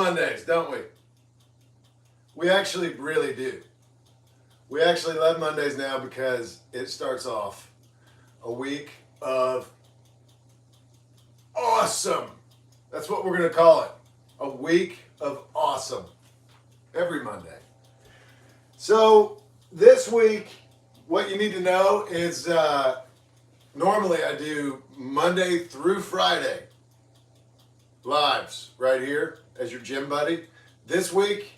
Mondays, don't we? We actually really do. We actually love Mondays now because it starts off a week of awesome. That's what we're going to call it. A week of awesome. Every Monday. So this week, what you need to know is normally I do Monday through Friday lives right here as your gym buddy. This week,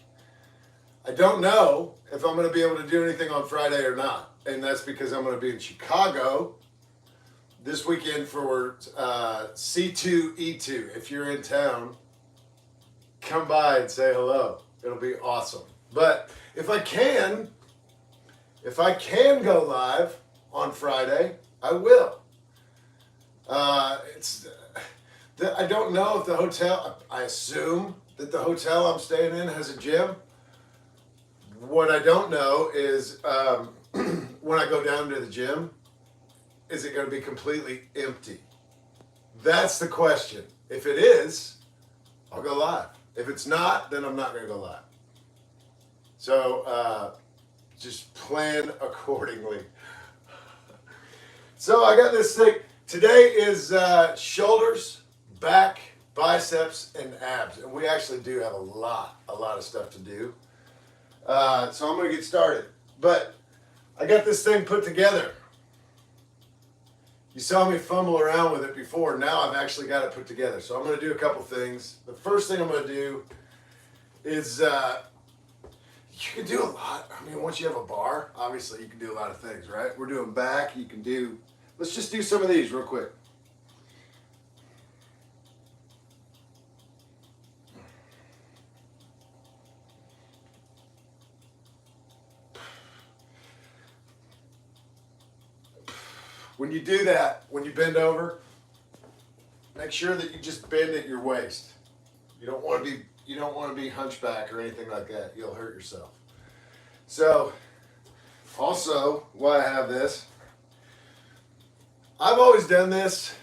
I don't know if I'm going to be able to do anything on Friday or not. And that's because I'm going to be in Chicago this weekend for C2E2. If you're in town, come by and say hello. It'll be awesome. But if I can go live on Friday, I will. I don't know if the hotel, I assume that the hotel I'm staying in has a gym. What I don't know is when I go down to the gym, is it going to be completely empty? That's the question. If it is, I'll go live. If it's not, then I'm not going to go live. So just plan accordingly. So I got this thing. Today is shoulders, back, biceps, and abs. And we actually do have a lot of stuff to do. So I'm going to get started. But I got this thing put together. You saw me fumble around with it before. Now I've actually got it put together. So I'm going to do a couple things. The first thing I'm going to do is you can do a lot. I mean, once you have a bar, obviously you can do a lot of things, right? We're doing back. You can do, let's just do some of these real quick. When you do that, when you bend over, make sure that you just bend at your waist. You don't want to be hunchback or anything like that. You'll hurt yourself. So, also, why I have this, I've always done this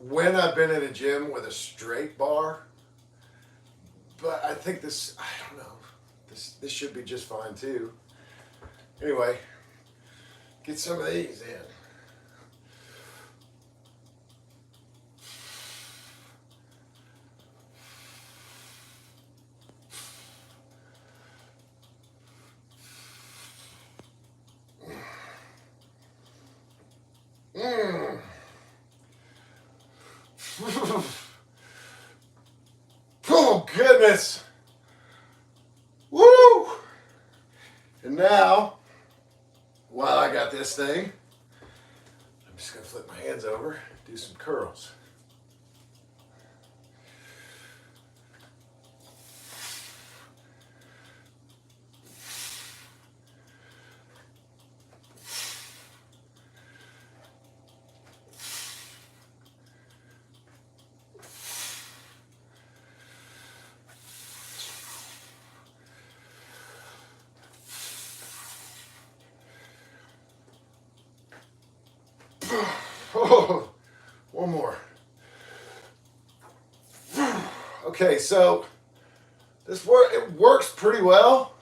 when I've been in a gym with a straight bar. But I think this, I don't know, this should be just fine too. Anyway, get some of these in. Oh, goodness. Woo! And now, while I got this thing, I'm just going to flip my hands over, do some curls. Oh, one more. Okay, so it works pretty well,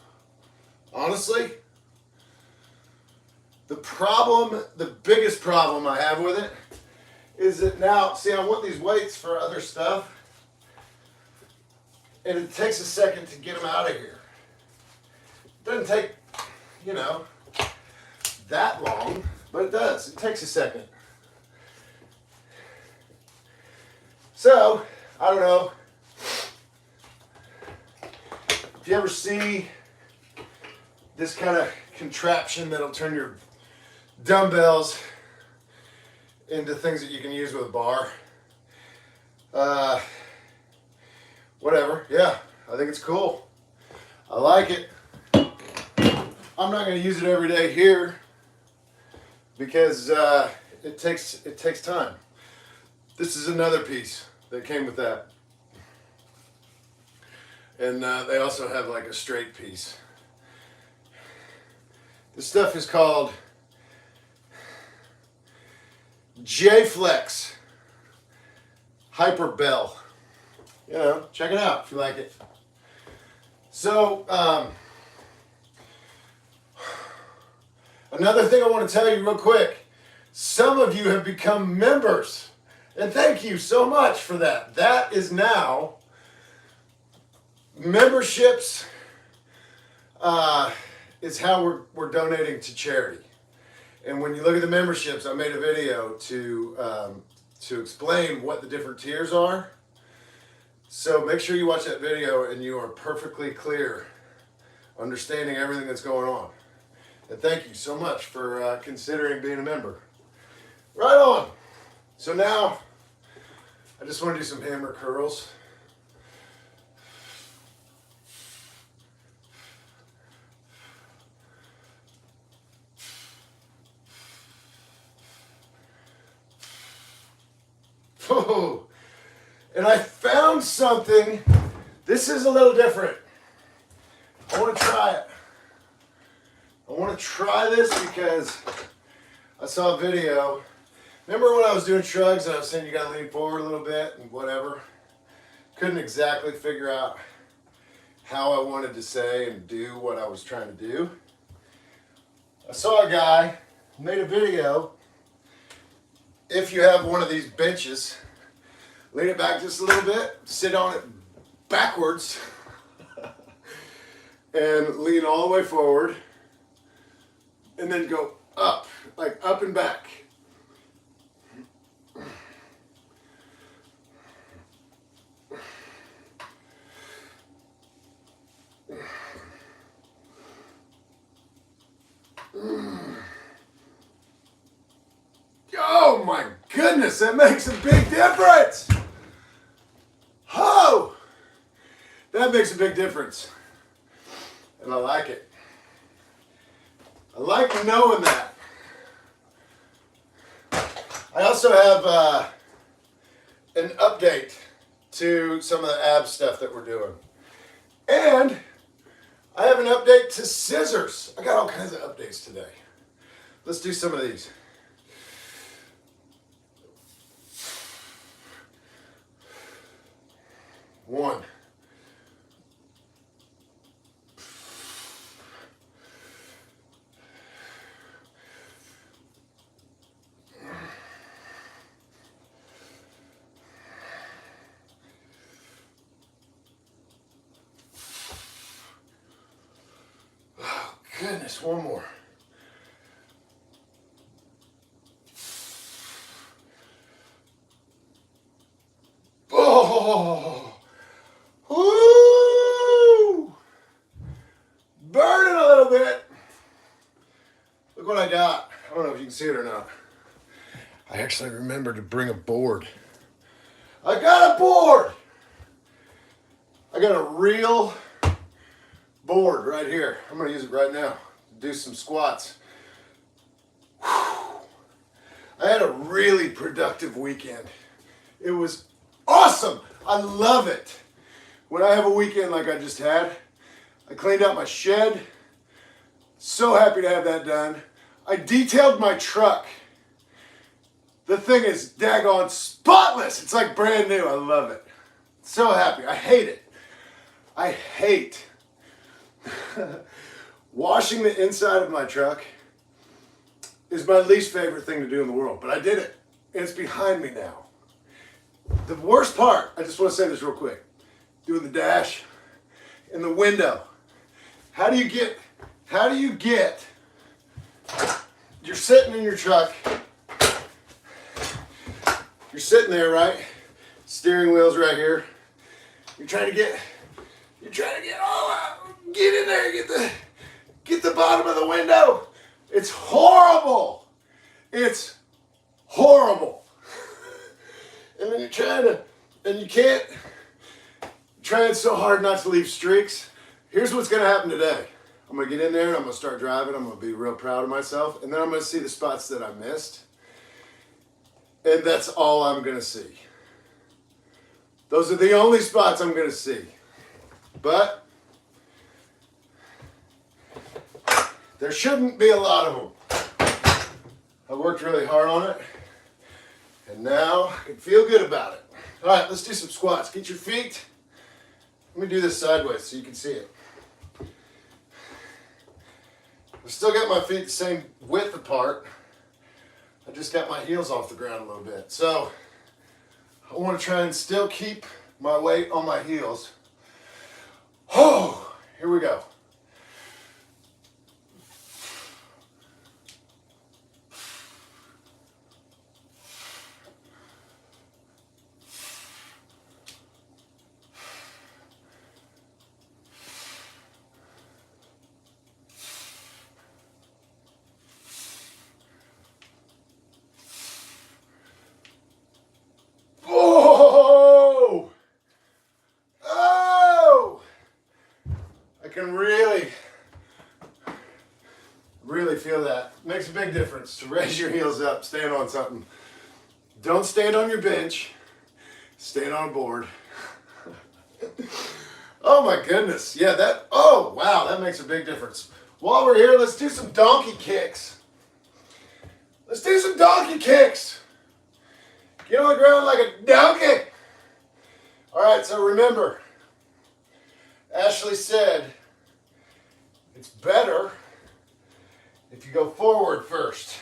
honestly. The biggest problem I have with it is that now, see, I want these weights for other stuff, and it takes a second to get them out of here. It doesn't take, that long, but it does. It takes a second. So, I don't know if you ever see this kind of contraption that'll turn your dumbbells into things that you can use with a bar. Whatever, yeah, I think it's cool. I like it. I'm not going to use it every day here because it takes time. This is another piece that came with that. And they also have like a straight piece. This stuff is called J-Flex Hyper Bell. Check it out if you like it. So, another thing I want to tell you real quick. Some of you have become members. And thank you so much for that. That is now memberships is how we're donating to charity. And when you look at the memberships, I made a video to explain what the different tiers are. So make sure you watch that video and you are perfectly clear, understanding everything that's going on. And thank you so much for considering being a member. Right on. So now, I just want to do some hammer curls. Oh, and I found something. This is a little different. I want to try it. I want to try this because I saw a video. Remember when I was doing shrugs and I was saying you got to lean forward a little bit and whatever? Couldn't exactly figure out how I wanted to say and do what I was trying to do. I saw a guy who made a video. If you have one of these benches, lean it back just a little bit, sit on it backwards, and lean all the way forward, and then go up, like up and back. Oh my goodness, that makes a big difference. Oh, that makes a big difference. And I like it. I like knowing that. I also have an update to some of the ab stuff that we're doing. And I have an update to scissors. I got all kinds of updates today. Let's do some of these. One. Oh, goodness, one more. Oh. Woo! Burning a little bit. Look what I got. I don't know if you can see it or not. I actually remembered to bring a board. I got a board. I got a real board right here. I'm going to use it right now to do some squats. Whew. I had a really productive weekend. It was awesome. I love it. When I have a weekend like I just had, I cleaned out my shed. So happy to have that done. I detailed my truck. The thing is daggone spotless. It's like brand new. I love it. So happy. I hate it. I hate washing the inside of my truck is my least favorite thing to do in the world. But I did it. And it's behind me now. The worst part, I just want to say this real quick. Doing the dash in the window. How do you get, you're sitting in your truck, you're sitting there, right? Steering wheel's right here. You're trying to get all out, get in there, get the bottom of the window. It's horrible. It's horrible. And then you're you can't, trying so hard not to leave streaks. Here's what's going to happen today. I'm going to get in there and I'm going to start driving. I'm going to be real proud of myself. And then I'm going to see the spots that I missed. And that's all I'm going to see. Those are the only spots I'm going to see. But there shouldn't be a lot of them. I worked really hard on it. And now I can feel good about it. All right, let's do some squats. Get your feet. Let me do this sideways so you can see it. I still got my feet the same width apart. I just got my heels off the ground a little bit. So I want to try and still keep my weight on my heels. Oh, here we go. Can really feel that. Makes a big difference to raise your heels up, stand on something. Don't stand on your bench, stand on a board. Oh my goodness, yeah, oh wow, that makes a big difference. While we're here, let's do some donkey kicks. Let's do some donkey kicks. Get on the ground like a donkey. All right, so remember, Ashley said, it's better if you go forward first.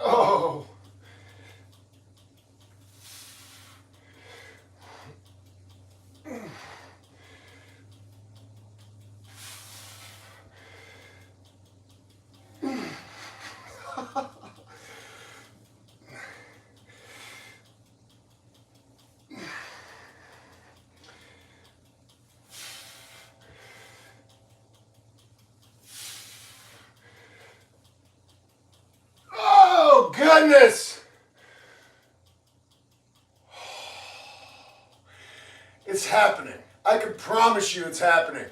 Oh. Goodness! It's happening. I can promise you it's happening.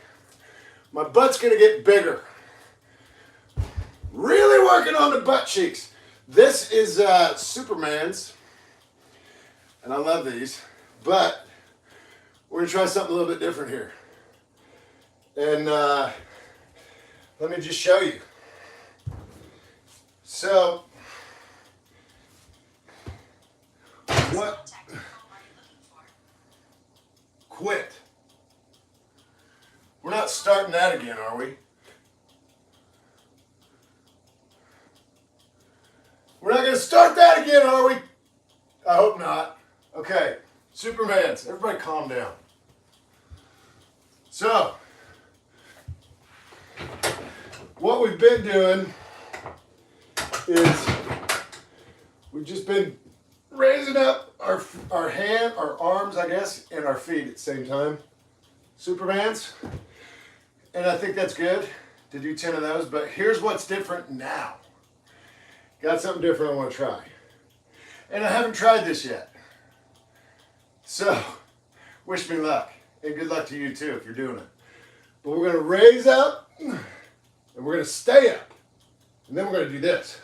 My butt's gonna get bigger. Really working on the butt cheeks. This is Superman's, and I love these, but we're gonna try something a little bit different here. And let me just show you. So, what? Quit. We're not starting that again, are we? We're not going to start that again, are we? I hope not. Okay, Supermans, everybody calm down. So, what we've been doing is we've just been raising up our arms, I guess, and our feet at the same time. Supermans. And I think that's good to do 10 of those, but here's what's different now. Got something different I want to try. And I haven't tried this yet. So, wish me luck. And good luck to you too if you're doing it. But we're going to raise up, and we're going to stay up. And then we're going to do this.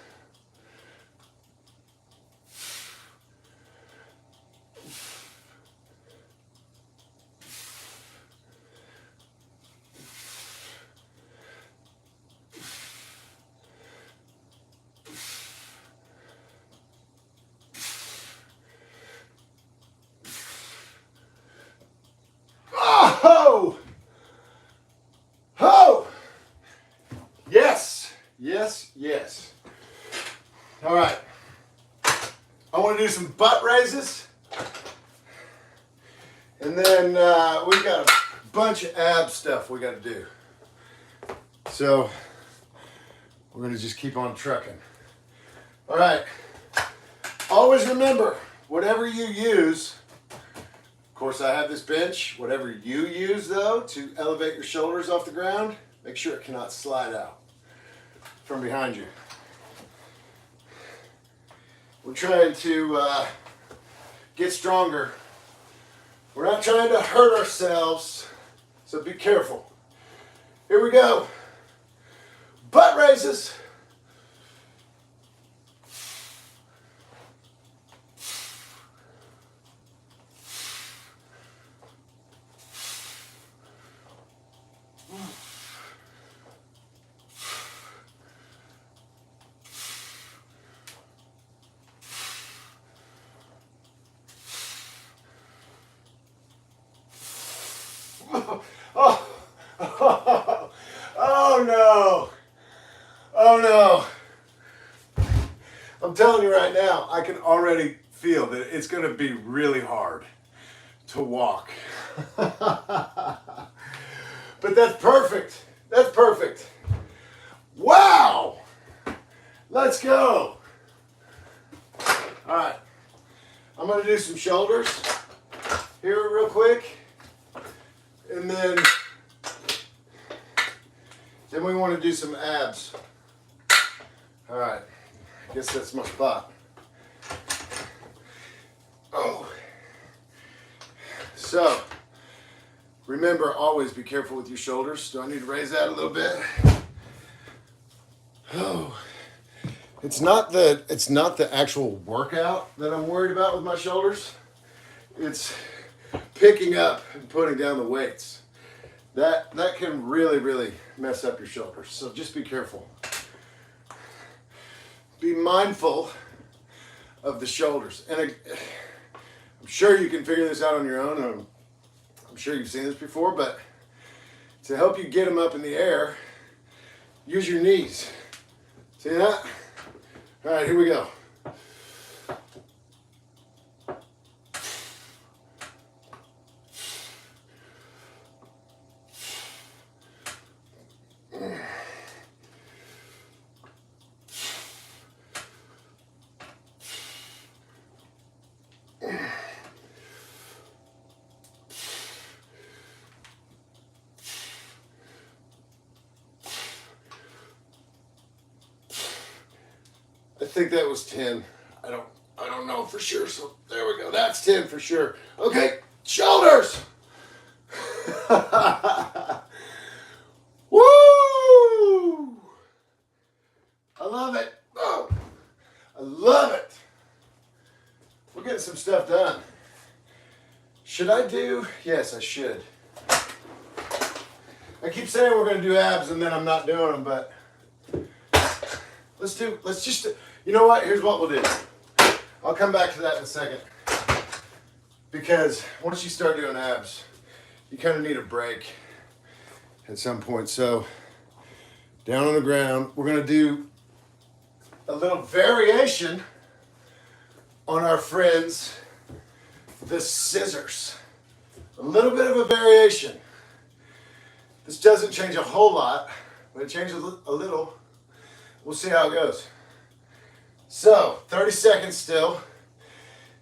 Oh! Oh! Yes, yes, yes. All right. I want to do some butt raises. And then we got a bunch of ab stuff we got to do. So we're going to just keep on trucking. All right. Always remember, whatever you use, of course I have this bench, whatever you use though to elevate your shoulders off the ground, make sure it cannot slide out from behind you. We're trying to get stronger. We're not trying to hurt ourselves, so be careful. Here we go. Butt raises. Oh, oh, oh, oh no. Oh no. I'm telling you right now, I can already feel that it's going to be really hard to walk. But that's perfect. That's perfect. Wow. Let's go. All right. I'm going to do some shoulders here real quick. And then we want to do some abs. All right. I guess that's my spot. Oh. So, remember, always be careful with your shoulders. Do I need to raise that a little bit? Oh. It's not the actual workout that I'm worried about with my shoulders. It's picking up and putting down the weights. That can really mess up your shoulders. So just be careful. Be mindful of the shoulders. And I'm sure you can figure this out on your own. I'm sure you've seen this before, but to help you get them up in the air, use your knees. See that? All right, here we go. I think that was 10. I don't know for sure. So there we go. That's 10 for sure. Okay, shoulders. Woo! I love it. Oh, I love it. We're getting some stuff done. Should I do? Yes, I should. I keep saying we're going to do abs and then I'm not doing them, but let's just, you know what? Here's what we'll do. I'll come back to that in a second. Because once you start doing abs, you kind of need a break at some point. So, down on the ground, we're going to do a little variation on our friends, the scissors. A little bit of a variation. This doesn't change a whole lot, but it changes a little. We'll see how it goes. So, 30 seconds still.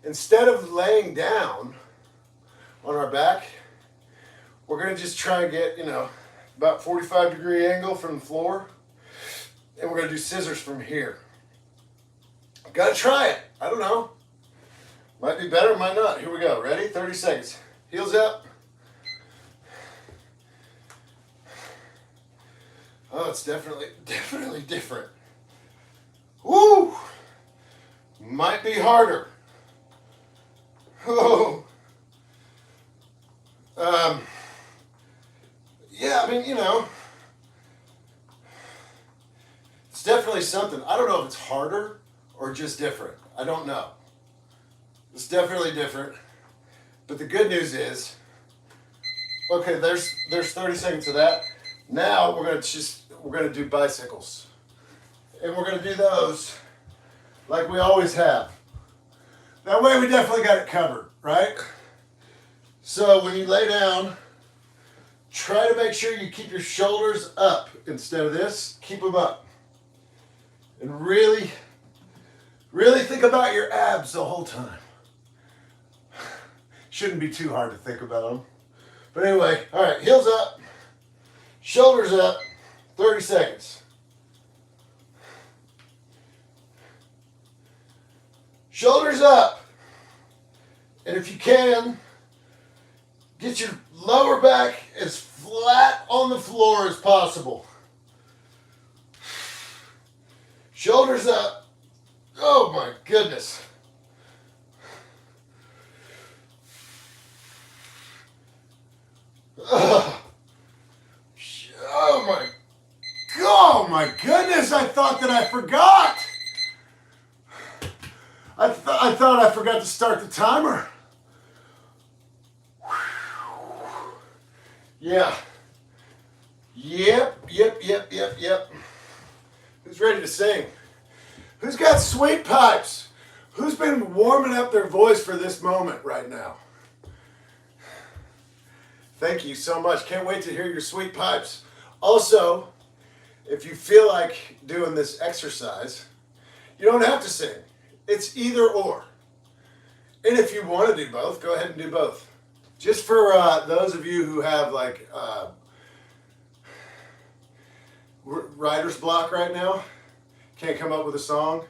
Instead of laying down on our back, we're going to just try and get, about 45-degree angle from the floor. And we're going to do scissors from here. Got to try it. I don't know. Might be better, might not. Here we go. Ready? 30 seconds. Heels up. Oh, it's definitely different. Woo! Might be harder. Oh. Yeah, I mean, it's definitely something. I don't know if it's harder or just different. I don't know. It's definitely different. But the good news is, okay, there's 30 seconds of that. Now we're gonna do bicycles. And we're gonna do those like we always have. That way we definitely got it covered, right? So when you lay down, try to make sure you keep your shoulders up instead of this. Keep them up. And really think about your abs the whole time. Shouldn't be too hard to think about them. But anyway, all right, heels up, shoulders up, 30 seconds. Shoulders up. And if you can, get your lower back as flat on the floor as possible. Shoulders up. Oh my goodness. Oh my goodness, I thought that I forgot. I thought I forgot to start the timer. Yeah. Yep. Who's ready to sing? Who's got sweet pipes? Who's been warming up their voice for this moment right now? Thank you so much. Can't wait to hear your sweet pipes. Also, if you feel like doing this exercise, you don't have to sing. It's either or. And if you want to do both, go ahead and do both. Just for those of you who have like writer's block right now, can't come up with a song,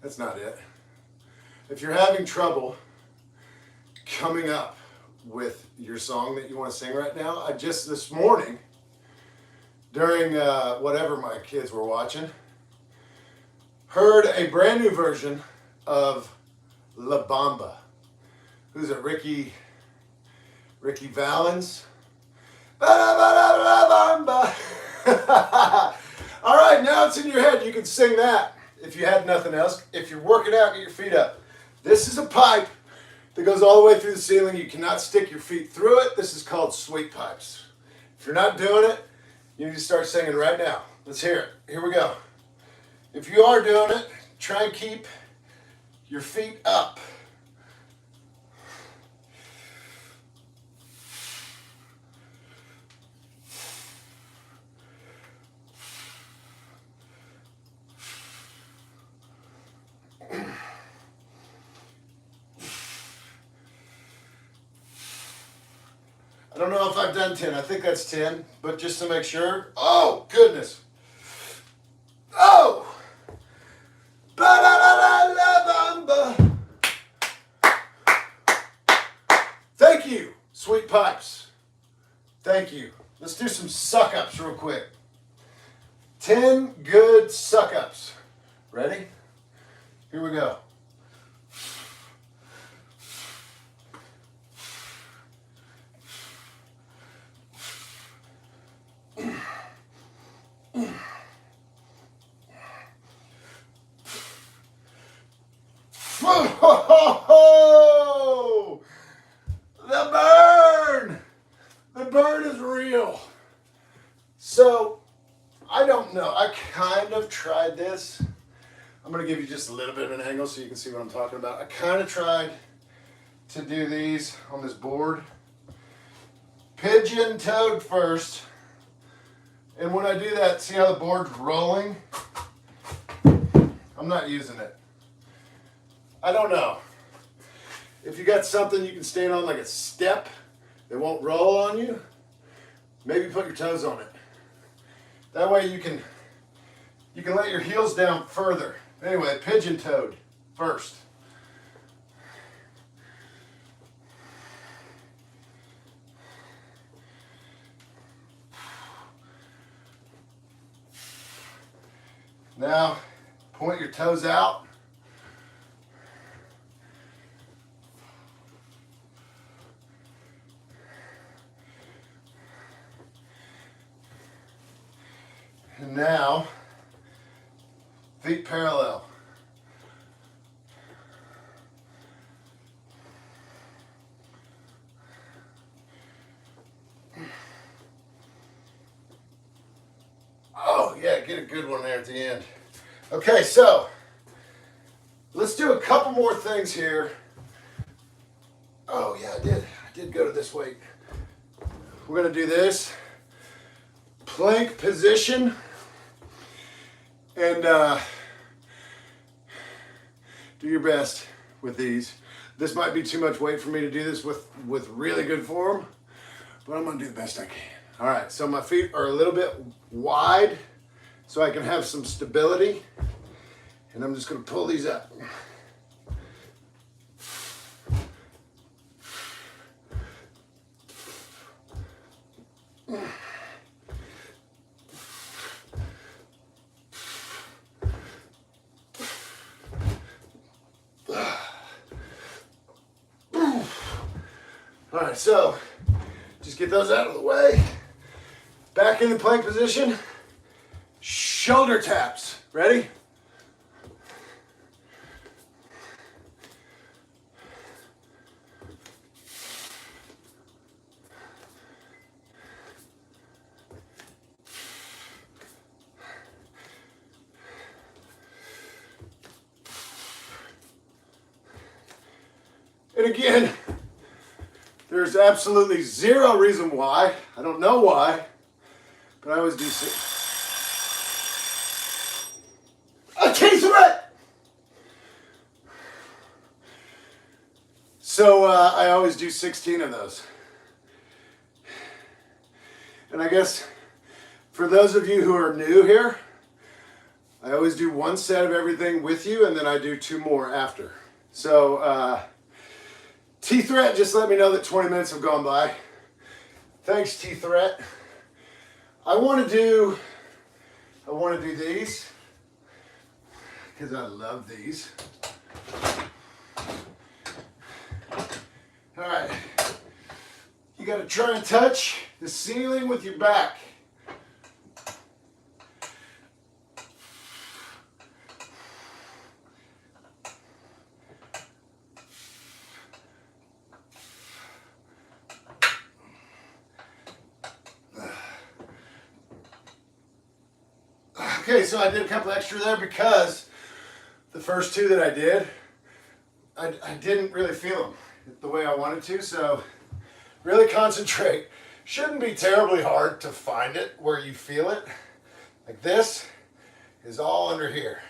that's not it. If you're having trouble coming up with your song that you want to sing right now, I just this morning, during whatever my kids were watching, heard a brand new version of La Bamba. Who's it? Ricky Valens? La Bamba. All right, now it's in your head. You can sing that if you had nothing else. If you're working out, get your feet up. This is a pipe that goes all the way through the ceiling. You cannot stick your feet through it. This is called sweet pipes. If you're not doing it, you need to start singing right now. Let's hear it. Here we go. If you are doing it, try and keep your feet up. I don't know if I've done 10. I think that's 10, but just to make sure. Oh, goodness. Oh! Ba-da-da-da-la-bamba. Thank you, sweet pipes. Thank you. Let's do some suck-ups real quick. 10 good suck-ups. Ready? Here we go. Oh, the burn! The burn is real. So, I don't know. I kind of tried this. I'm going to give you just a little bit of an angle so you can see what I'm talking about. I kind of tried to do these on this board. Pigeon-toed first. And when I do that, see how the board's rolling? I'm not using it. I don't know. If you got something you can stand on like a step that won't roll on you, maybe put your toes on it. That way you can let your heels down further. Anyway, pigeon-toed first. Now, point your toes out. And now, feet parallel. Oh, yeah, get a good one there at the end. Okay, so let's do a couple more things here. Oh, yeah, I did go to this weight. We're going to do this plank position. And do your best with these. This might be too much weight for me to do this with really good form, but I'm gonna do the best I can. All right, so my feet are a little bit wide so I can have some stability. And I'm just gonna pull these up. All right, so just get those out of the way. Back in the plank position. Shoulder taps. Ready? And again, there's absolutely zero reason why. I don't know why, but I always do a T-threat. So I always do 16 of those. And I guess for those of you who are new here, I always do one set of everything with you, and then I do 2 more after. So T-threat, just let me know that 20 minutes have gone by. Thanks, T-threat. I want to do these because I love these. All right, you got to try and touch the ceiling with your back. Okay, so I did a couple extra there because the first 2 that I did, I didn't really feel them the way I wanted to, so really concentrate. Shouldn't be terribly hard to find it where you feel it. Like this is all under here.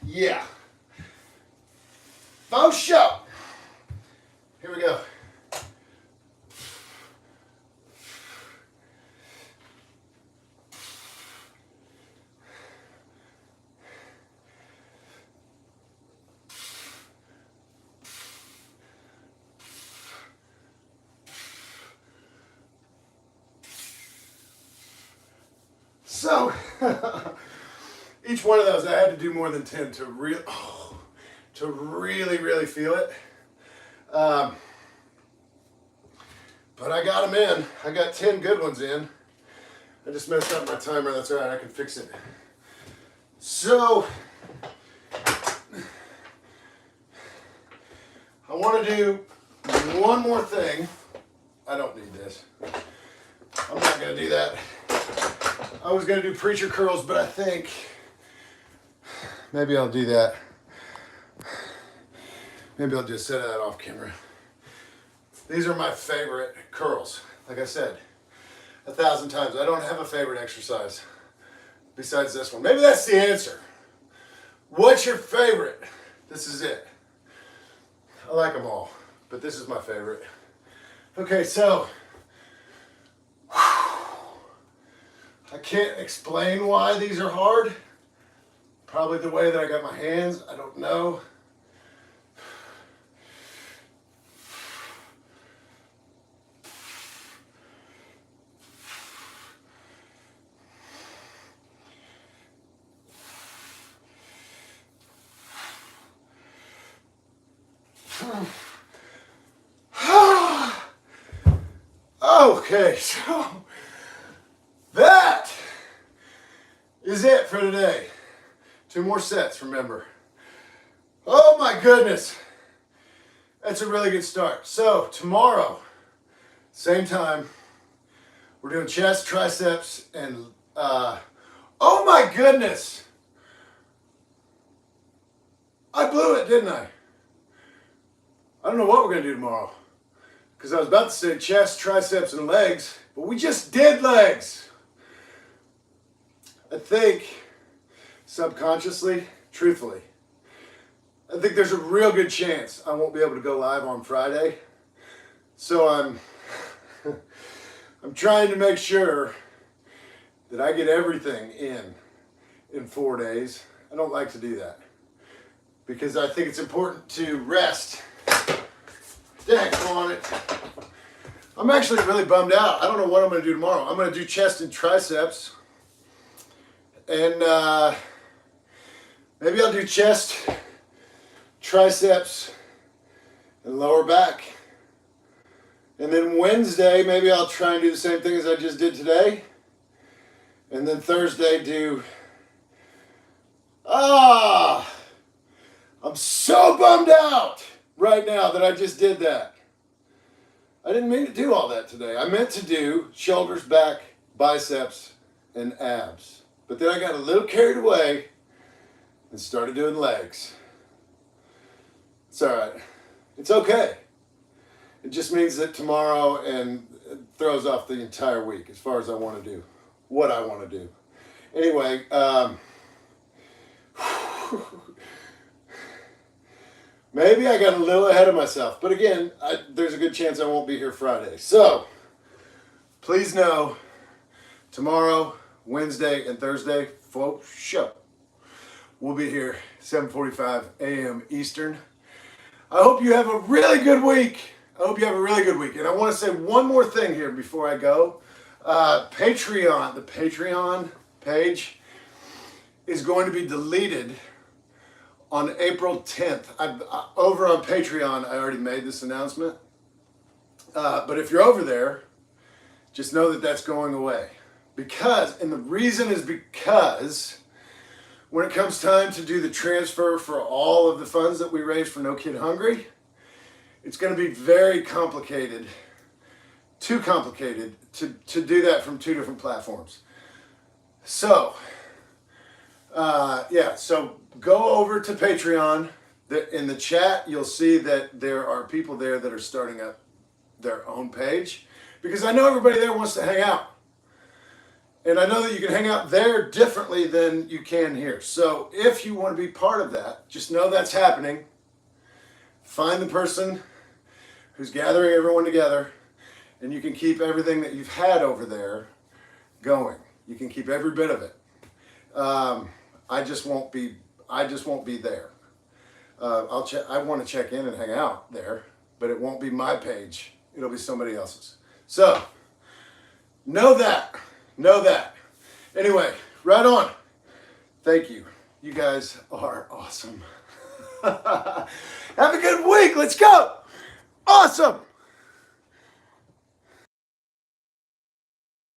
Yeah. Faux show. Here we go. So, each one of those I had to do more than 10 to really feel it. But I got them in. I got 10 good ones in. I just messed up my timer. That's all right. I can fix it. So, I want to do one more thing. I don't need this. I'm not going to do that. I was going to do preacher curls, but I think maybe I'll do that. Maybe I'll just set that off camera. These are my favorite curls. Like I said 1,000 times, I don't have a favorite exercise besides this one. Maybe that's the answer. What's your favorite? This is it. I like them all, but this is my favorite. Okay, so I can't explain why these are hard. Probably the way that I got my hands, I don't know. Okay, so that is it for today. 2 more sets, remember. Oh my goodness. That's a really good start. So tomorrow, same time, we're doing chest, triceps, and oh my goodness. I blew it, didn't I? I don't know what we're going to do tomorrow. Because I was about to say chest, triceps, and legs, but we just did legs. I think, subconsciously, truthfully, I think there's a real good chance I won't be able to go live on Friday. So I'm trying to make sure that I get everything in 4 days. I don't like to do that because I think it's important to rest. Dang on it. I'm actually really bummed out. I don't know what I'm going to do tomorrow. I'm going to do chest and triceps. And maybe I'll do chest, triceps, and lower back. And then Wednesday, maybe I'll try and do the same thing as I just did today. And then Thursday do... I'm so bummed out. right now that I just did that. I didn't mean to do all that today. I meant to do shoulders, back, biceps, and abs. But then I got a little carried away and started doing legs. It's all right. It's okay. It just means that tomorrow and it throws off the entire week as far as I want to do what I want to do. Anyway, maybe I got a little ahead of myself. But again, there's a good chance I won't be here Friday. So, please know, tomorrow, Wednesday, and Thursday, folks, show. We'll be here 7:45 a.m. Eastern. I hope you have a really good week. And I want to say one more thing here before I go. Patreon, the Patreon page is going to be deleted on April 10th. Over on Patreon, I already made this announcement. But if you're over there, just know that that's going away. And the reason is because when it comes time to do the transfer for all of the funds that we raise for No Kid Hungry, it's going to be very complicated, too complicated to do that from two different platforms. So, so go over to Patreon. In the chat, you'll see that there are people there that are starting up their own page, because I know everybody there wants to hang out. And I know that you can hang out there differently than you can here. So if you want to be part of that, just know that's happening. Find the person who's gathering everyone together, and you can keep everything that you've had over there going. You can keep every bit of it. I just won't be there. I want to check in and hang out there, but it won't be my page. It'll be somebody else's. So know that. Anyway, right on. Thank you. You guys are awesome. Have a good week. Let's go. Awesome.